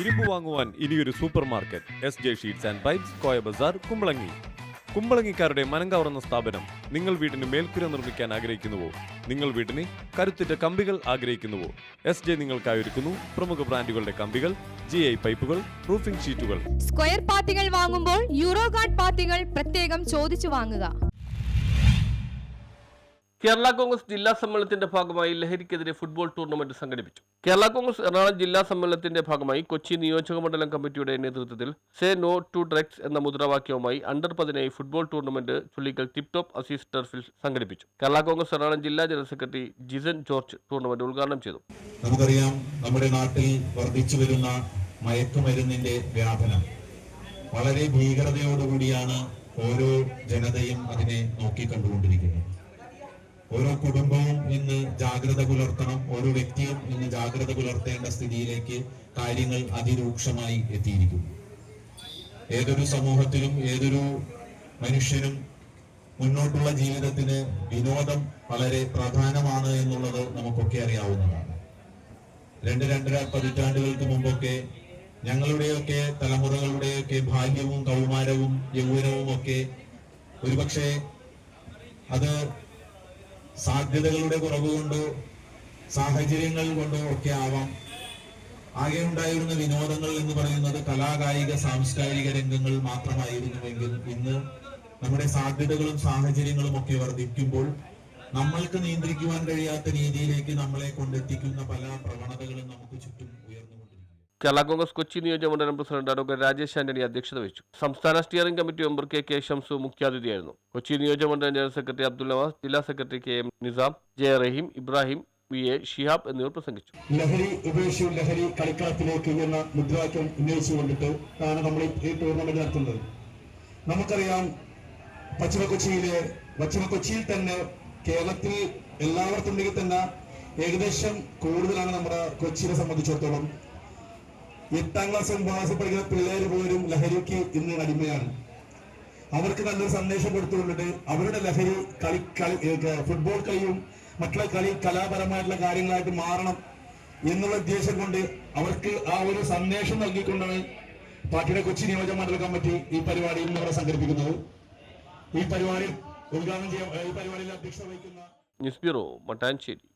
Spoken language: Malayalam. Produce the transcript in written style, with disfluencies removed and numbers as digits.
ഇരുമ്പ് വാങ്ങുവാൻ ഇനിയൊരു super market SJ sheets and pipes, Koya Bazaar, Kumbalangi. കുമ്പളങ്ങിക്കാരുടെ മനം കവർന്ന സ്ഥാപനം. നിങ്ങൾ വീടിന് മേൽക്കുര നിർമ്മിക്കാൻ ആഗ്രഹിക്കുന്നുവോ? നിങ്ങൾ വീടിന് കരുത്തുറ്റ കമ്പികൾ ആഗ്രഹിക്കുന്നുവോ? SJ നിങ്ങൾക്കായി ഒരുക്കുന്നു പ്രമുഖ ബ്രാൻഡുകളുടെ കമ്പികൾ, GI പൈപ്പുകൾ, റൂഫിംഗ് ഷീറ്റുകൾ. സ്ക്വയർ പാത്തികൾ വാങ്ങുമ്പോൾ യൂറോഗാർഡ് പാത്തികൾ പ്രത്യേകം ചോദിച്ചു വാങ്ങുക. കേരള കോൺഗ്രസ് ജില്ലാ സമ്മേളനത്തിന്റെ ഭാഗമായി ലഹരിക്കെതിരെ ഫുട്ബോൾ ടൂർണമെന്റ് സംഘടിപ്പിച്ചു. കേരള കോൺഗ്രസ് എറണാകുളം ജില്ലാ സമ്മേളനത്തിന്റെ ഭാഗമായി കൊച്ചി നിയോജക മണ്ഡലം കമ്മിറ്റിയുടെ നേതൃത്വത്തിൽ സേ നോ ടു ഡ്രഗ്സ് എന്ന മുദ്രാവാക്യവുമായി under football tournament Chullickal tip top Azeez ടർഫിൽ സംഘടിപ്പിച്ചു. കേരള കോൺഗ്രസ് എറണാകുളം ജില്ലാ general secretary Jisan George tournament ഉദ്ഘാടനം ചെയ്തു. നമുക്കറിയാം, നമ്മുടെ നാട്ടിൽ വർദ്ധിച്ചു വരുന്ന മയക്കുമരുന്നിന്റെ വ്യാപനം വളരെ ഭീകരതയോടുകൂടിയാണ് ഓരോ ജനതയും അതിനെ നോക്കിക്കണ്ടുകൊണ്ടിരിക്കുന്നത്. ഓരോ കുടുംബവും ഇന്ന് ജാഗ്രത പുലർത്തണം, ഓരോ വ്യക്തിയും ഇന്ന് ജാഗ്രത പുലർത്തേണ്ട സ്ഥിതിയിലേക്ക് കാര്യങ്ങൾ അതിരൂക്ഷമായി എത്തിയിരിക്കുന്നു. ഏതൊരു സമൂഹത്തിലും ഏതൊരു മനുഷ്യനും മുന്നോട്ടുള്ള ജീവിതത്തിന് വിനോദം വളരെ പ്രധാനമാണ് എന്നുള്ളത് നമുക്കൊക്കെ അറിയാവുന്നതാണ്. 2-2.5 പതിറ്റാണ്ടുകൾക്ക് മുമ്പൊക്കെ ഞങ്ങളുടെയൊക്കെ തലമുറകളുടെയൊക്കെ ബാല്യവും കൗമാരവും യൗവനവും ഒക്കെ ഒരുപക്ഷെ അത് സാധ്യതകളുടെ കുറവ് കൊണ്ടോ സാഹചര്യങ്ങൾ കൊണ്ടോ ഒക്കെ ആവാം. ആകെ ഉണ്ടായിരുന്ന വിനോദങ്ങൾ എന്ന് പറയുന്നത് കലാകായിക സാംസ്കാരിക രംഗങ്ങൾ മാത്രമായിരുന്നുവെങ്കിൽ ഇന്ന് നമ്മുടെ സാധ്യതകളും സാഹചര്യങ്ങളും ഒക്കെ വർദ്ധിക്കുമ്പോൾ നമ്മൾക്ക് നിയന്ത്രിക്കുവാൻ കഴിയാത്ത രീതിയിലേക്ക് നമ്മളെ കൊണ്ടെത്തിക്കുന്ന പല പ്രവണതകളും നമുക്ക് ചുറ്റും ഉയർന്നുകൊണ്ടിരിക്കുന്നു. കേരള കോൺഗ്രസ് കൊച്ചി നിയോജക മണ്ഡലം പ്രസിഡന്റ് അഡ്വക്കേറ്റ് രാജേഷ് ആന്റണി അധ്യക്ഷത വഹിച്ചു. സംസ്ഥാന steering committee member K Shamsu മുഖ്യാതിഥിയായിരുന്നു. കൊച്ചി നിയോജക മണ്ഡലം ജനറൽ സെക്രട്ടറി അബ്ദുൽ നവാസ്, ജില്ലാ secretary KM Nizam, J Rahim, Ibrahim, VA Shihab എന്നിവർ പ്രസംഗിച്ചു. ലഹരി ഉപേക്ഷിച്ചു ലഹരി കളിക്കളത്തിലേക്ക് എന്ന മുദ്രാവാക്യം ഉന്നയിച്ചുകൊണ്ടിട്ട് ആണ് നമ്മൾ ഈ ടൂർണമെന്റ് നടത്തുന്നത്. നമുക്കറിയാം, പശ്ചിമ കൊച്ചിയിൽ തന്നെ കേരളത്തിൽ എല്ലാവർക്കുണ്ടെങ്കിൽ തന്നെ ഏകദേശം കൂടുതലാണ് നമ്മുടെ കൊച്ചിയെ സംബന്ധിച്ചിടത്തോളം. 8ാം ക്ലാസ് 9ാം ക്ലാസ്സിൽ പഠിക്കുന്ന പിള്ളേർ പോലും ലഹരിക്ക് ഇന്ന് അടിമയാണ്. അവർക്ക് നല്ലൊരു സന്ദേശം കൊടുത്തുകൊണ്ടിട്ട് അവരുടെ ലഹരി ഫുട്ബോൾ കളിയും മറ്റുള്ള കലാപരമായിട്ടുള്ള കാര്യങ്ങളായിട്ട് മാറണം എന്നുള്ള ഉദ്ദേശം കൊണ്ട് അവർക്ക് ആ ഒരു സന്ദേശം നൽകിക്കൊണ്ടാണ് പാർട്ടിയുടെ കൊച്ചി നിയോജക മണ്ഡല കമ്മിറ്റി ഈ പരിപാടിയിൽ ഇവിടെ സംഘടിപ്പിക്കുന്നത്. ഈ പരിപാടിയിൽ അധ്യക്ഷത വഹിക്കുന്ന ന്യൂസ് ബ്യൂറോ, മട്ടാഞ്ചേരി.